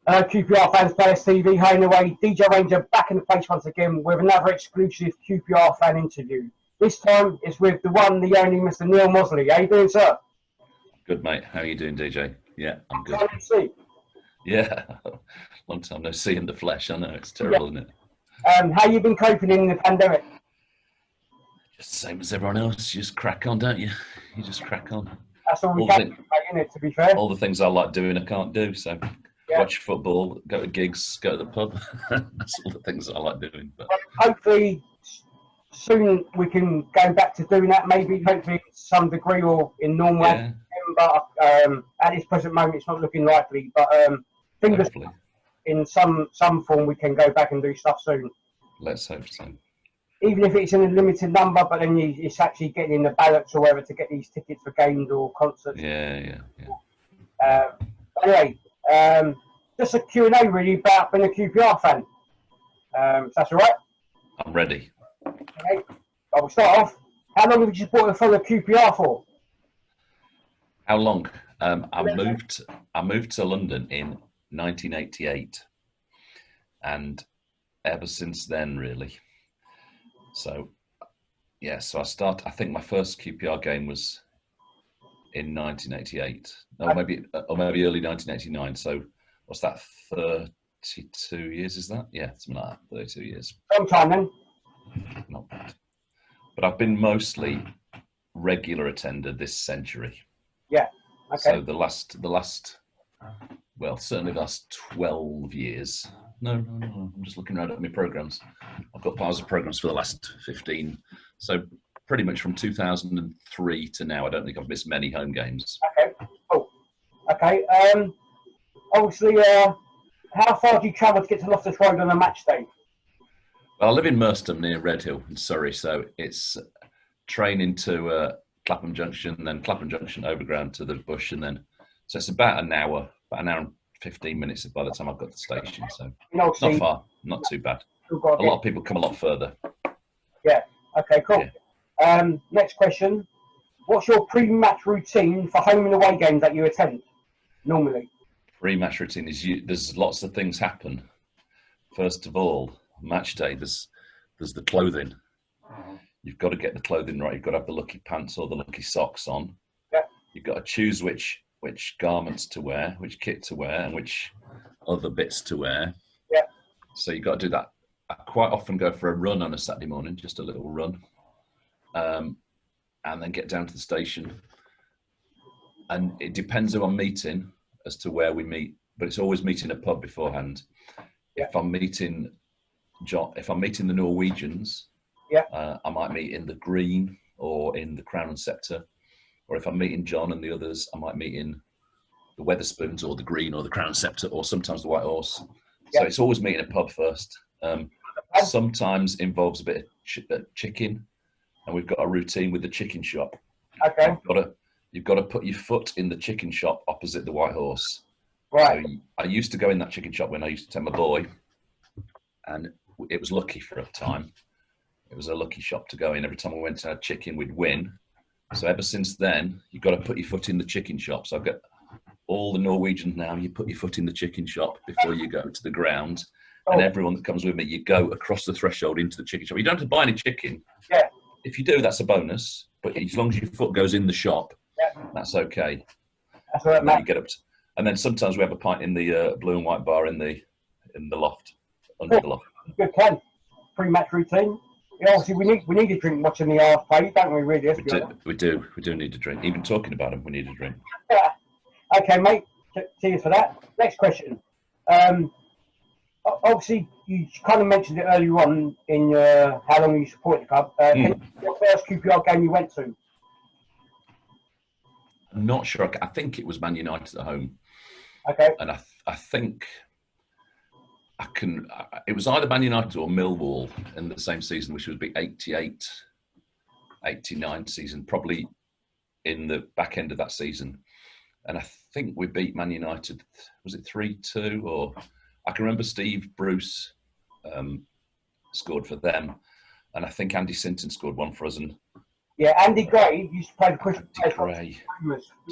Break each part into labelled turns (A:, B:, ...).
A: QPR Fans Players TV, home away. Deejay Ranger back in the place once again with another exclusive QPR fan interview. This time it's with the one, the only Mr. Neil Mosley. How you doing, sir?
B: Good, mate. How are you doing, DJ? Yeah, I'm good.
A: See.
B: Yeah, long time no see in the flesh. I know, it's terrible, isn't it?
A: How you been coping in the pandemic?
B: Just the same as everyone else. You just crack on, don't you? You just crack on.
A: That's all we can, isn't it, to be fair?
B: All the things I like doing, I can't do. So watch football, go to gigs, go to the pub. That's all the things I like doing. But
A: hopefully soon we can go back to doing that, maybe, hopefully to some degree or in normal.
B: Yeah.
A: But at this present moment, it's not looking likely. But fingers in some form we can go back and do stuff soon.
B: Let's hope so.
A: Even if it's in a limited number, but then it's actually getting in the ballots or whatever to get these tickets for games or concerts.
B: Yeah.
A: Anyway, just a Q&A really about being a QPR fan. If that's all right?
B: I'm ready.
A: Okay. I will start off. How long have you supported for the QPR for?
B: How long? I moved to London in 1988, and ever since then, really. So, yeah. So I think my first QPR game was in 1988. No, maybe early 1989. So, what's that? 32 years? Is that? Yeah, something like that. 32 years.
A: Sometime then.
B: Not bad. But I've been mostly regular attender this century.
A: Yeah. Okay.
B: So the last, well, certainly the last 12 years. No. I'm just looking around at my programs. I've got piles of programs for the last 15. So pretty much from 2003 to now, I don't think I've missed many home games.
A: Okay. Cool. Okay. Obviously, how far do you travel to get to Loftus Road on a match day?
B: Well, I live in Merstham near Redhill in Surrey, so it's train into Clapham Junction, then Clapham Junction overground to the Bush, and then so it's about an hour and 15 minutes by the time I've got to the station. So not far, not too bad. A lot of people come a lot further. Yeah.
A: Okay. Cool. Yeah. Next question: what's your pre-match routine for home and away games that you attend normally?
B: Pre-match routine is there's lots of things happen. First of all, match day. There's the clothing. You've got to get the clothing right. You've got to have the lucky pants or the lucky socks on.
A: Yeah.
B: You've got to choose which garments to wear, which kit to wear, and which other bits to wear.
A: Yeah.
B: So you've got to do that. I quite often go for a run on a Saturday morning, just a little run, and then get down to the station. And it depends who I'm meeting as to where we meet, but it's always meeting a pub beforehand.
A: Yeah.
B: If I'm meeting the Norwegians, I might meet in the Green or in the Crown and Sceptre. Or if I'm meeting John and the others, I might meet in the Wetherspoons or the Green or the Crown and Sceptre or sometimes the White Horse. So it's always meeting a pub first. Sometimes involves a bit of chicken, and we've got a routine with the chicken shop.
A: Okay.
B: You've got to put your foot in the chicken shop opposite the White Horse.
A: Right.
B: So I used to go in that chicken shop when I used to take my boy, and it was lucky for a time. It was a lucky shop to go in. Every time we went to have chicken, we'd win. So ever since then, you've got to put your foot in the chicken shop. So I've got all the Norwegians now. You put your foot in the chicken shop before you go to the ground. And everyone that comes with me, you go across the threshold into the chicken shop. You don't have to buy any chicken.
A: Yeah.
B: If you do, that's a bonus. But as long as your foot goes in the shop, that's okay.
A: That's all right,
B: and then you get up and then sometimes we have a pint in the blue and white bar in the loft, under the loft.
A: Good plan. Pre-match routine. Yeah, obviously, we need a drink watching the Arse play, don't we? Really,
B: we do need a drink. Even talking about them, we need a drink.
A: Okay, mate. Cheers for that. Next question. Obviously, you kind of mentioned it earlier on in how long you supported the club. Your first QPR game you went to?
B: I'm not sure. I think it was Man United at home.
A: Okay.
B: And I think it was either Man United or Millwall in the same season, which would be 88, 89 season, probably in the back end of that season. And I think we beat Man United, was it 3-2? Or I can remember Steve Bruce scored for them. And I think Andy Sinton scored one for us. And
A: yeah, Andy Gray used to play the Christian.
B: Andy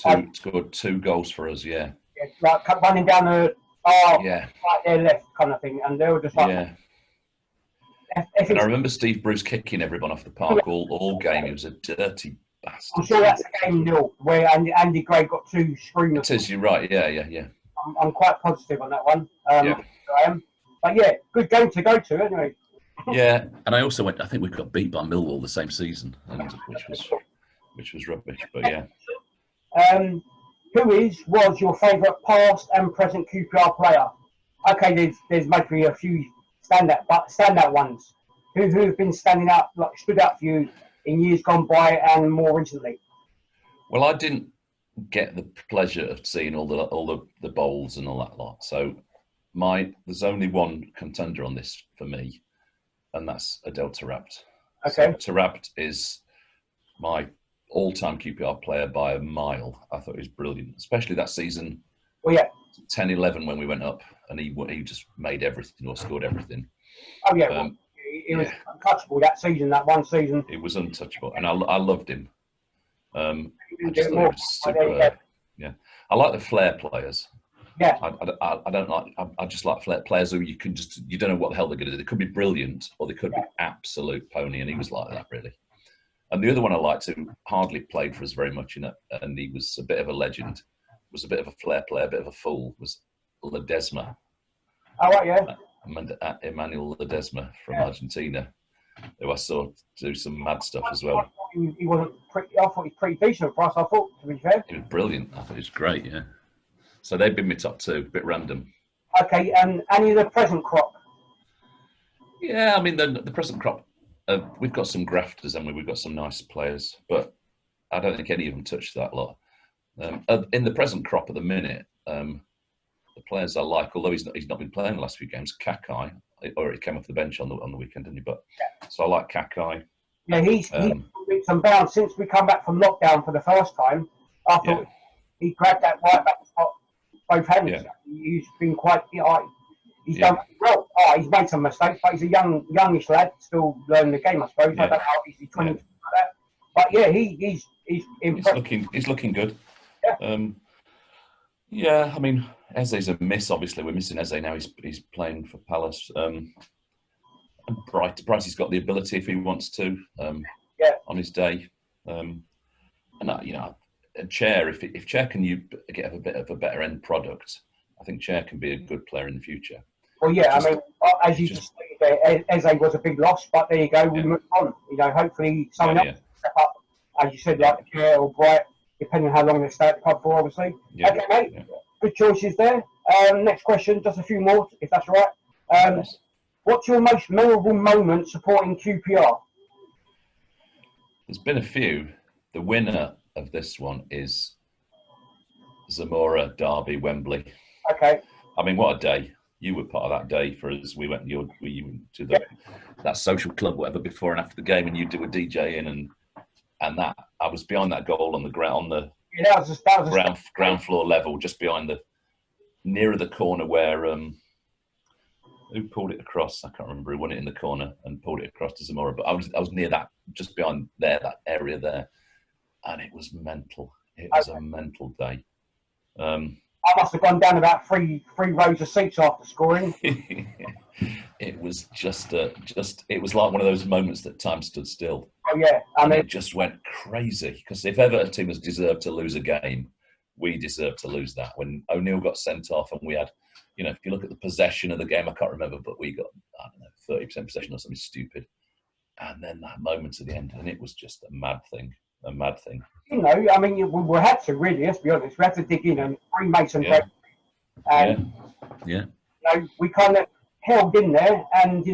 B: Gray scored 2 goals for us, yeah.
A: Like running down the Oh,
B: Yeah,
A: right there, left kind of thing, and they were just like,
B: yeah.
A: if
B: And I
A: it's,
B: remember Steve Bruce kicking everyone off the park all game. He was a dirty
A: I'm
B: bastard.
A: sure that's the game nil where Andy Gray got 2 screamers.
B: It is. You're right. Yeah, yeah, yeah.
A: I'm quite positive on that one.
B: Yeah.
A: I am. But yeah, good game to go to anyway.
B: Yeah, and I also went. I think we got beat by Millwall the same season, and which was rubbish. But yeah,
A: Was your favourite past and present QPR player? Okay, there's maybe a few standout ones. Who've been standing out, like stood out for you in years gone by and more recently?
B: well, I didn't get the pleasure of seeing all the bowls and all that lot. So there's only one contender on this for me, and that's Adel Tarabt.
A: Okay.
B: So Tarabt is my all-time QPR player by a mile. I thought he was brilliant, especially that season.
A: Well, yeah.
B: 10-11 when we went up, and he just made everything or scored everything.
A: Oh yeah, it was untouchable that season. That one season,
B: it was untouchable, and I loved him. I just thought
A: more.
B: he was superb. Yeah, I like the flair players.
A: Yeah,
B: I don't like. I just like flair players who you don't know what the hell they're going to do. They could be brilliant or they could be absolute pony, and he was like that really. And the other one I liked who hardly played for us very much and he was a bit of a legend, was a bit of a flair player, a bit of a fool, was Ledesma.
A: Oh right, yeah.
B: Emmanuel Ledesma from Argentina, who I saw do some mad stuff as well.
A: He wasn't pretty. I thought he was pretty decent for us. I thought, to be fair.
B: He was brilliant. I thought he was great. Yeah. So they've been my top 2. A bit random.
A: Okay, and any of the present crop?
B: Yeah, I mean the present crop. We've got some grafters, and we've got some nice players, but I don't think any of them touched that lot. In the present crop at the minute, the players I like, although he's not been playing the last few games, Kakai, or he came off the bench on the weekend, didn't he? But so I like Kakai.
A: Yeah, he's leaps and bounds since we come back from lockdown for the first time. I thought he grabbed that right back spot both hands. Yeah. He's been quite. He's done well. He's made some mistakes, but he's a youngish lad, still learning the game, I suppose. Yeah. I don't know if he's 20 like that, but yeah, he's impressive.
B: He's looking good.
A: Yeah.
B: I mean, Eze's a miss. Obviously, we're missing Eze now. He's playing for Palace. And Brighty's got the ability if he wants to on his day. And Chair, if Chair can get a bit of a better end product, I think Chair can be a good player in the future.
A: Well, yeah, I mean, as you just said, Eze was a big loss, but there you go. We move on. Hopefully someone else will step up, as you said, like Chair or Bright, depending on how long they stay at the club for, obviously. Yeah, okay, mate. Yeah. Good choices there. Next question, just a few more, if that's all right. What's your most memorable moment supporting QPR?
B: There's been a few. The winner of this one is Zamora Derby Wembley.
A: Okay.
B: I mean, what a day! You were part of that day for us. We went to that social club, whatever, before and after the game, and you did a DJ in, and that I was behind that goal on the ground, that was ground floor level, just behind nearer the corner where who pulled it across? I can't remember who won it in the corner and pulled it across to Zamora, but I was near that, just behind there, that area there, and it was mental. It was a mental day.
A: I must have gone down about three rows of seats after scoring.
B: It was it was like one of those moments that time stood still.
A: Oh yeah,
B: it just went crazy, because if ever a team has deserved to lose a game, we deserved to lose that. When O'Neill got sent off and we had, if you look at the possession of the game, I can't remember, but we got, 30% possession or something stupid. And then that moment at the end, and it was just a mad thing.
A: I mean, we had to really, let's be honest, we had to dig in and remake some break. And, we kind of held in there, and,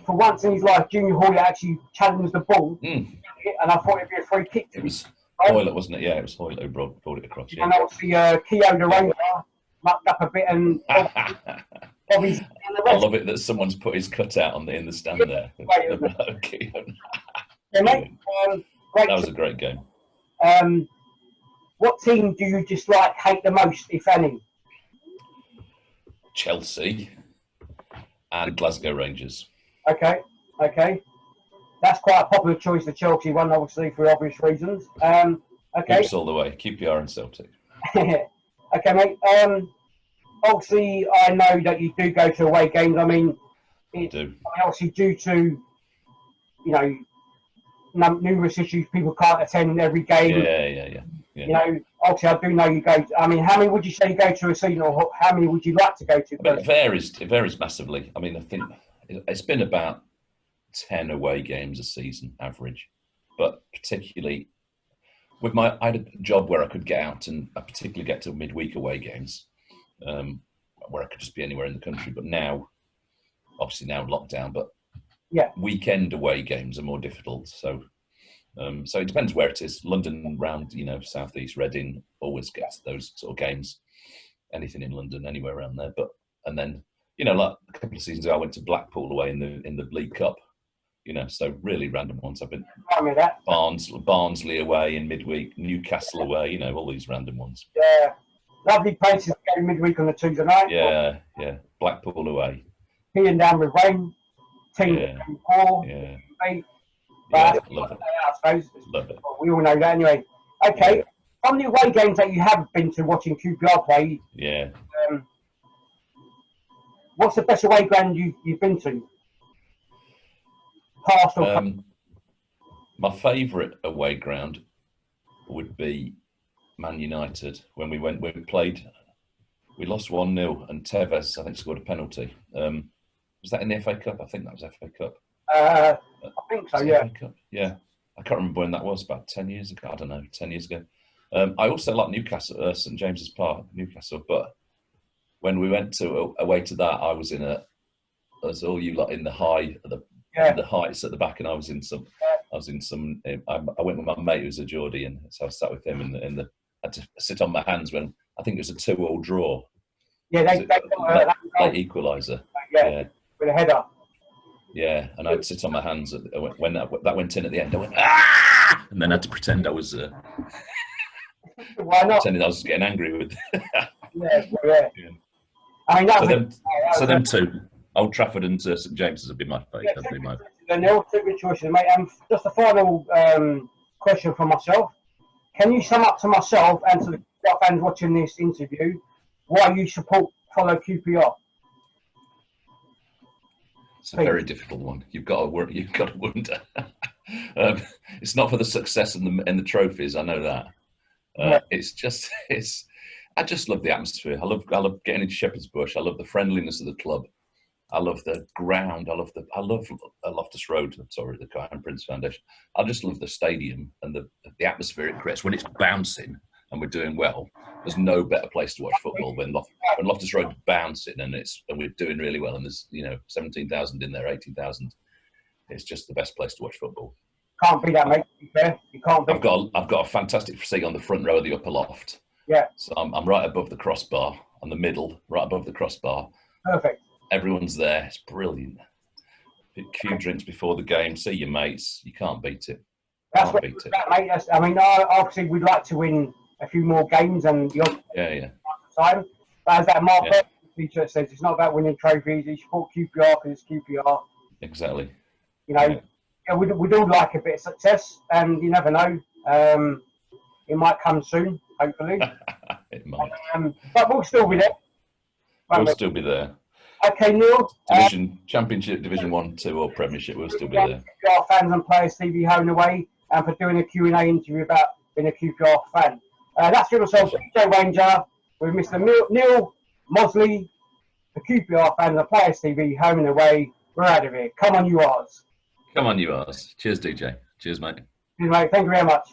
A: for once in his life, Junior Hawley actually challenged the ball, and I thought it'd be a free kick.
B: It was Hoylett, wasn't it? Yeah, it was Hoylett who brought it across.
A: And obviously, Deejay Ranger mucked up a bit, and Bobby's.
B: I love it that someone's put his cutout in the stand there.
A: Yeah, mate,
B: that was a great game.
A: What team do you dislike, hate the most, if any?
B: Chelsea and Glasgow Rangers.
A: Okay. That's quite a popular choice, the Chelsea one, obviously, for obvious reasons. Okay.
B: Hoops all the way. QPR and Celtic.
A: Okay, mate. obviously, I know that you do go to away games. I mean, obviously due to numerous issues, people can't attend every game.
B: Yeah.
A: Obviously, I do know you go. I mean, how many would you say you go to a season, or how many would you like to go to?
B: I mean, it varies. It varies massively. I mean, I think it's been about 10 away games a season average, but particularly with I had a job where I could get out and I particularly get to midweek away games, where I could just be anywhere in the country. But now, obviously now lockdown, but weekend away games are more difficult. So it depends where it is. London round, southeast Reading always gets those sort of games. Anything in London, anywhere around there. And then like a couple of seasons ago, I went to Blackpool away in the League Cup. So really random ones. I've been Barnsley away in midweek, Newcastle away. All these random ones.
A: Yeah, lovely places to go midweek on the Tuesday night.
B: Yeah. Blackpool away.
A: Peeing down with rain. Team poor.
B: Yeah.
A: Love it. I suppose.
B: Love it.
A: We all know that anyway. Okay. Yeah. From the away games that you have been to watching QPR play, what's the best away ground you've been to? Past or
B: my favourite away ground would be Man United. When we played, we lost 1-0 and Tevez, I think, scored a penalty. Was that in the FA Cup? I think that was FA Cup.
A: I think so, yeah.
B: FA Cup? Yeah. I can't remember when that was, about 10 years ago. I don't know, 10 years ago. I also like Newcastle, St James's Park, Newcastle. But when we went away to that, I was all you lot in the the heights at the back, and I went with my mate who's a Geordie, and so I sat with him I had to sit on my hands when I think it was a 2-2 draw.
A: Yeah, they
B: late equaliser.
A: Yeah, with a header.
B: Yeah, and I'd sit on my hands when that went in at the end. I went ah, and then I had to pretend I was.
A: Why not?
B: Pretending I was getting angry with.
A: yeah. I mean,
B: so them two, Old Trafford and St James's would be my favourite.
A: They're all two good choices, mate. Just a final question from myself. Can you sum up to myself and to the fans watching this interview why you follow QPR?
B: It's a very difficult one. You've got to wonder. It's not for the success and the trophies. I know that. I just love the atmosphere. I love getting into Shepherd's Bush. I love the friendliness of the club. I love the ground. I love Loftus Road. Sorry, the Crown Prince Foundation. I just love the stadium and the atmosphere it creates when it's bouncing and we're doing well. There's no better place to watch football when Loftus Road's bouncing and we're doing really well. And there's 17,000 in there, 18,000. It's just the best place to watch football.
A: Can't be that, mate. You can't be.
B: I've got a fantastic seat on the front row of the upper loft.
A: Yeah.
B: So I'm right above the crossbar, on the middle, right above the crossbar.
A: Perfect.
B: Everyone's there. It's brilliant. A few drinks before the game. See your mates. You can't beat it.
A: That's what, mate. Obviously, we'd like to win a few more games and the odd time. But as that Mark teacher says, it's not about winning trophies. You support QPR because it's QPR.
B: Exactly.
A: We'd all like a bit of success, and you never know. It might come soon, hopefully.
B: It might.
A: But we'll still be there.
B: We'll still be there.
A: Okay, Neil.
B: Championship, Division 1, 2 or Premiership, we'll still be there.
A: QPR Fans and Players TV home and away, and for doing a Q&A interview about being a QPR fan. That's for ourselves, Deejay Ranger, with Mr. Neil Mosley, the QPR Fans and Players TV home and away. We're out of here. Come on, you R'ss.
B: Come on, you R'ss. Cheers, DJ. Cheers, mate.
A: Cheers, mate. Thank you very much.